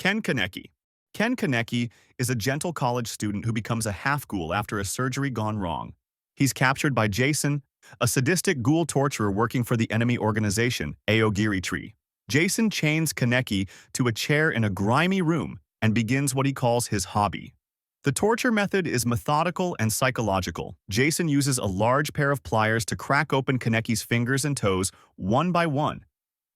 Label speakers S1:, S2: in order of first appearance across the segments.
S1: Kaneki. Kaneki is a gentle college student who becomes a half-ghoul after a surgery gone wrong. He's captured by Jason, a sadistic ghoul torturer working for the enemy organization, Aogiri Tree. Jason chains Kaneki to a chair in a grimy room and begins what he calls his hobby. The torture method is methodical and psychological. Jason uses a large pair of pliers to crack open Kaneki's fingers and toes one by one,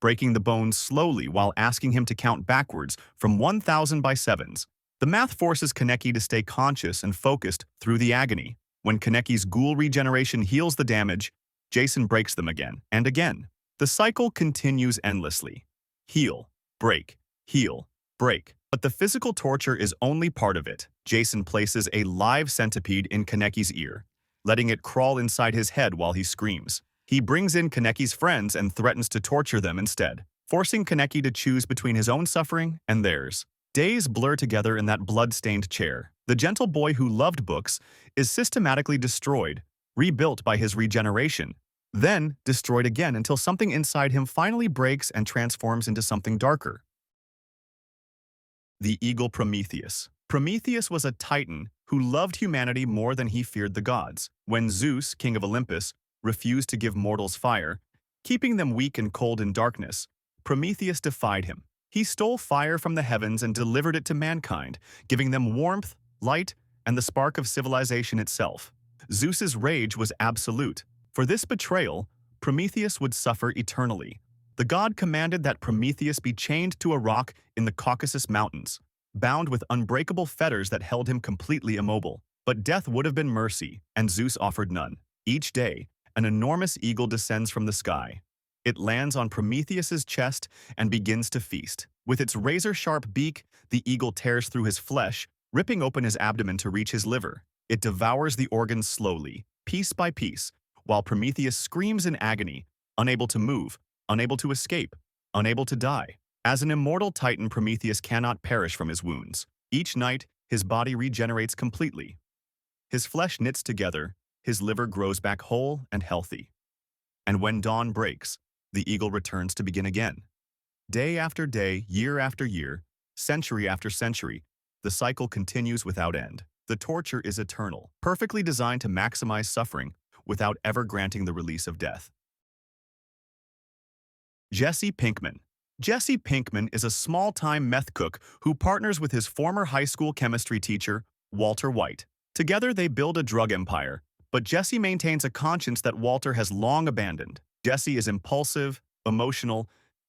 S1: breaking the bones slowly while asking him to count backwards from 1,000 by sevens. The math forces Kaneki to stay conscious and focused through the agony. When Kaneki's ghoul regeneration heals the damage, Jason breaks them again and again. The cycle continues endlessly. Heal, break, heal, break. But the physical torture is only part of it. Jason places a live centipede in Kaneki's ear, letting it crawl inside his head while he screams. He brings in Kaneki's friends and threatens to torture them instead, forcing Kaneki to choose between his own suffering and theirs. Days blur together in that blood-stained chair. The gentle boy who loved books is systematically destroyed, rebuilt by his regeneration, then destroyed again until something inside him finally breaks and transforms into something darker. The eagle Prometheus. Prometheus was a titan who loved humanity more than he feared the gods. When Zeus, king of Olympus, refused to give mortals fire, keeping them weak and cold in darkness, Prometheus defied him. He stole fire from the heavens and delivered it to mankind, giving them warmth, light, and the spark of civilization itself. Zeus's rage was absolute. For this betrayal, Prometheus would suffer eternally. The god commanded that Prometheus be chained to a rock in the Caucasus Mountains, bound with unbreakable fetters that held him completely immobile. But death would have been mercy, and Zeus offered none. Each day, an enormous eagle descends from the sky. It lands on Prometheus's chest and begins to feast. With its razor-sharp beak, the eagle tears through his flesh, ripping open his abdomen to reach his liver. It devours the organs slowly, piece by piece, while Prometheus screams in agony, unable to move, unable to escape, unable to die. As an immortal titan, Prometheus cannot perish from his wounds. Each night, his body regenerates completely. His flesh knits together, his liver grows back whole and healthy. And when dawn breaks, the eagle returns to begin again. Day after day, year after year, century after century, the cycle continues without end. The torture is eternal, perfectly designed to maximize suffering without ever granting the release of death. Jesse Pinkman. Jesse Pinkman is a small-time meth cook who partners with his former high school chemistry teacher, Walter White. Together they build a drug empire, but Jesse maintains a conscience that Walter has long abandoned. Jesse is impulsive, emotional,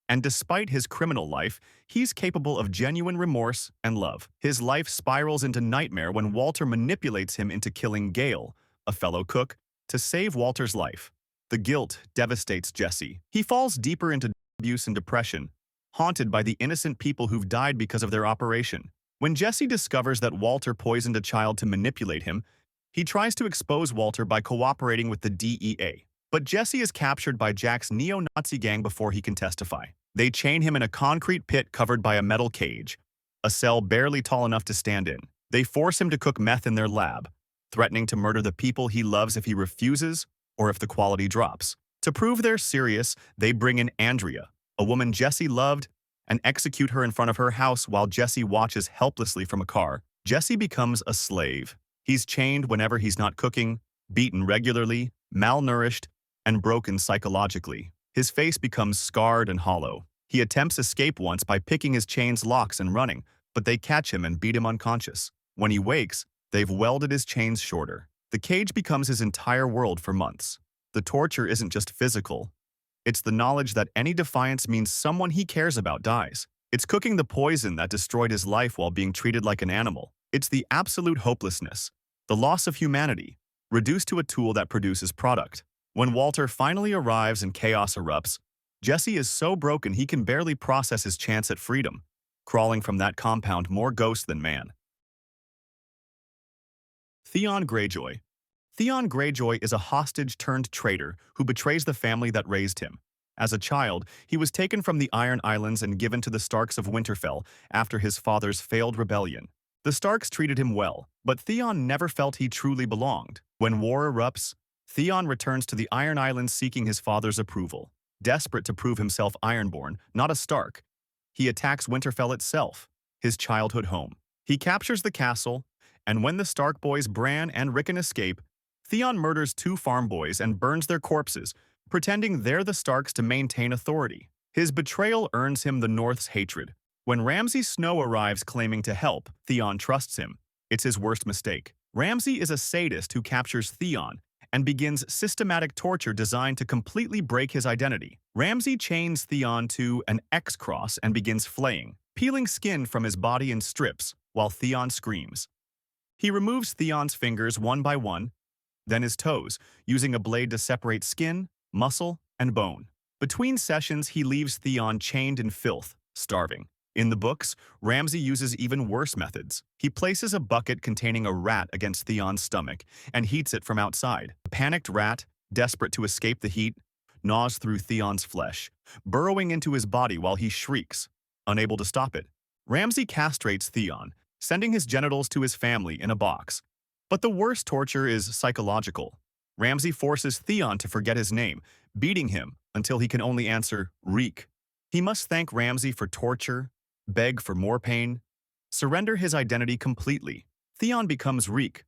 S1: and despite his criminal life, he's capable of genuine remorse and love. His life spirals into nightmare when Walter manipulates him into killing Gale, a fellow cook, to save Walter's life. The guilt devastates Jesse. He falls deeper into abuse and depression, haunted by the innocent people who've died because of their operation. When Jesse discovers that Walter poisoned a child to manipulate him, he tries to expose Walter by cooperating with the DEA. But Jesse is captured by Jack's neo-Nazi gang before he can testify. They chain him in a concrete pit covered by a metal cage, a cell barely tall enough to stand in. They force him to cook meth in their lab, threatening to murder the people he loves if he refuses or if the quality drops. To prove they're serious, they bring in Andrea, a woman Jesse loved, and execute her in front of her house while Jesse watches helplessly from a car. Jesse becomes a slave. He's chained whenever he's not cooking, beaten regularly, malnourished, and broken psychologically. His face becomes scarred and hollow. He attempts escape once by picking his chain's locks and running, but they catch him and beat him unconscious. When he wakes, they've welded his chains shorter. The cage becomes his entire world for months. The torture isn't just physical. It's the knowledge that any defiance means someone he cares about dies. It's cooking the poison that destroyed his life while being treated like an animal. It's the absolute hopelessness, the loss of humanity, reduced to a tool that produces product. When Walter finally arrives and chaos erupts, Jesse is so broken he can barely process his chance at freedom, crawling from that compound more ghost than man. Theon Greyjoy. Theon Greyjoy is a hostage-turned-traitor who betrays the family that raised him. As a child, he was taken from the Iron Islands and given to the Starks of Winterfell after his father's failed rebellion. The Starks treated him well, but Theon never felt he truly belonged. When war erupts, Theon returns to the Iron Islands seeking his father's approval. Desperate to prove himself Ironborn, not a Stark, he attacks Winterfell itself. his childhood home. He captures the castle, and when the Stark boys Bran and Rickon escape, Theon murders two farm boys and burns their corpses, pretending they're the Starks to maintain authority. His betrayal earns him the North's hatred. When Ramsay Snow arrives claiming to help, Theon trusts him. It's his worst mistake. Ramsay is a sadist who captures Theon and begins systematic torture designed to completely break his identity. Ramsay chains Theon to an X-cross and begins flaying, peeling skin from his body in strips while Theon screams. He removes Theon's fingers one by one, then his toes, using a blade to separate skin, muscle, and bone. Between sessions, he leaves Theon chained in filth, starving. In the books, Ramsay uses even worse methods. He places a bucket containing a rat against Theon's stomach and heats it from outside. The panicked rat, desperate to escape the heat, gnaws through Theon's flesh, burrowing into his body while he shrieks, unable to stop it. Ramsay castrates Theon, sending his genitals to his family in a box. But the worst torture is psychological. Ramsay forces Theon to forget his name, beating him until he can only answer, Reek. He must thank Ramsay for torture, beg for more pain, surrender his identity completely. Theon becomes Reek,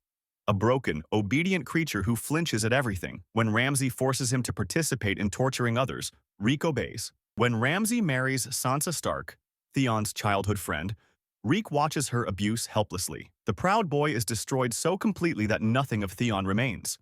S1: a broken, obedient creature who flinches at everything. When Ramsay forces him to participate in torturing others, Reek obeys. When Ramsay marries Sansa Stark, Theon's childhood friend, Reek watches her abuse helplessly. The proud boy is destroyed so completely that nothing of Theon remains.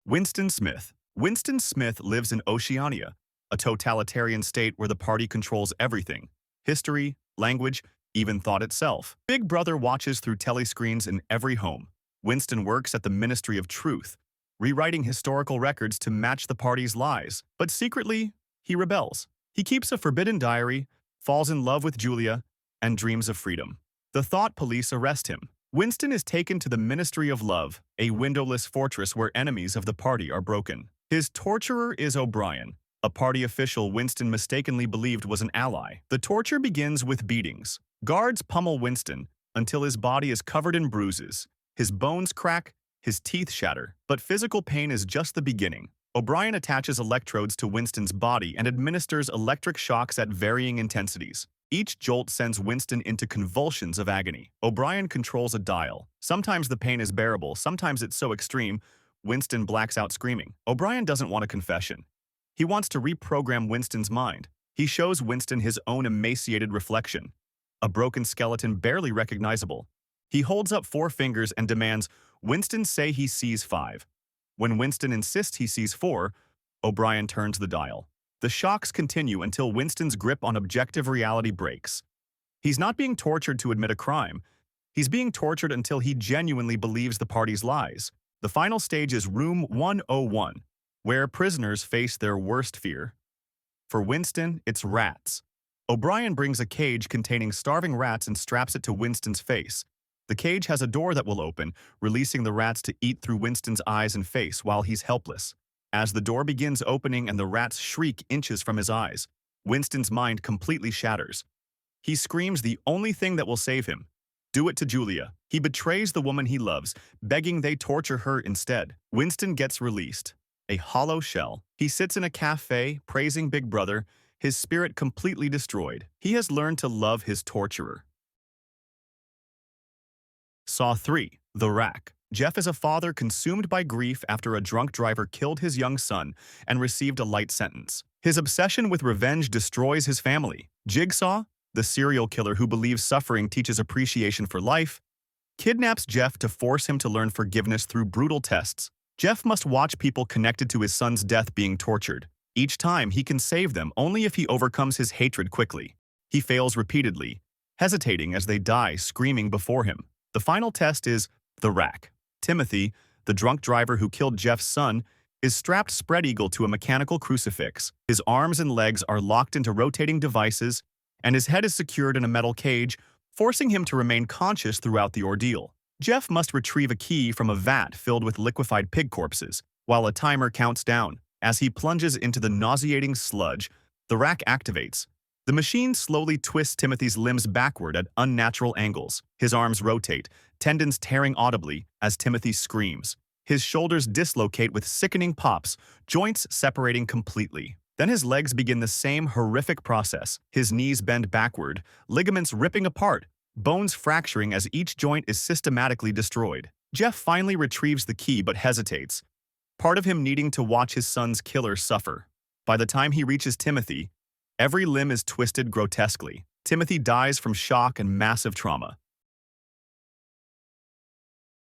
S1: Winston Smith. Winston Smith lives in Oceania, a totalitarian state where the party controls everything: history, language, even thought itself. Big Brother watches through telescreens in every home. Winston works at the Ministry of Truth, rewriting historical records to match the party's lies. But secretly, he rebels. He keeps a forbidden diary, falls in love with Julia, and dreams of freedom. The thought police arrest him. Winston is taken to the Ministry of Love, a windowless fortress where enemies of the party are broken. His torturer is O'Brien, a party official Winston mistakenly believed was an ally. The torture begins with beatings. Guards pummel Winston until his body is covered in bruises. His bones crack, his teeth shatter. But physical pain is just the beginning. O'Brien attaches electrodes to Winston's body and administers electric shocks at varying intensities. Each jolt sends Winston into convulsions of agony. O'Brien controls a dial. Sometimes the pain is bearable, sometimes it's so extreme, Winston blacks out screaming. O'Brien doesn't want a confession. He wants to reprogram Winston's mind. He shows Winston his own emaciated reflection, a broken skeleton barely recognizable. He holds up 4 fingers and demands Winston say he sees 5. When Winston insists he sees 4, O'Brien turns the dial. The shocks continue until Winston's grip on objective reality breaks. He's not being tortured to admit a crime. He's being tortured until he genuinely believes the party's lies. The final stage is Room 101, where prisoners face their worst fear. For Winston, it's rats. O'Brien brings a cage containing starving rats and straps it to Winston's face. The cage has a door that will open, releasing the rats to eat through Winston's eyes and face while he's helpless. As the door begins opening and the rats shriek inches from his eyes, Winston's mind completely shatters. He screams the only thing that will save him. Do it to Julia. He betrays the woman he loves, begging they torture her instead. Winston gets released, a hollow shell. He sits in a cafe, praising Big Brother, his spirit completely destroyed. He has learned to love his torturer. Saw 3. The Rack. Jeff is a father consumed by grief after a drunk driver killed his young son and received a light sentence. His obsession with revenge destroys his family. Jigsaw, the serial killer who believes suffering teaches appreciation for life, kidnaps Jeff to force him to learn forgiveness through brutal tests. Jeff must watch people connected to his son's death being tortured. Each time he can save them only if he overcomes his hatred quickly. He fails repeatedly, hesitating as they die screaming before him. The final test is the Rack. Timothy, the drunk driver who killed Jeff's son, is strapped spread-eagle to a mechanical crucifix. His arms and legs are locked into rotating devices, and his head is secured in a metal cage, forcing him to remain conscious throughout the ordeal. Jeff must retrieve a key from a vat filled with liquefied pig corpses, while a timer counts down. As he plunges into the nauseating sludge, the Rack activates. The machine slowly twists Timothy's limbs backward at unnatural angles. His arms rotate, tendons tearing audibly as Timothy screams. His shoulders dislocate with sickening pops, joints separating completely. Then his legs begin the same horrific process. His knees bend backward, ligaments ripping apart, bones fracturing as each joint is systematically destroyed. Jeff finally retrieves the key but hesitates, part of him needing to watch his son's killer suffer. By the time he reaches Timothy, every limb is twisted grotesquely. Timothy dies from shock and massive trauma.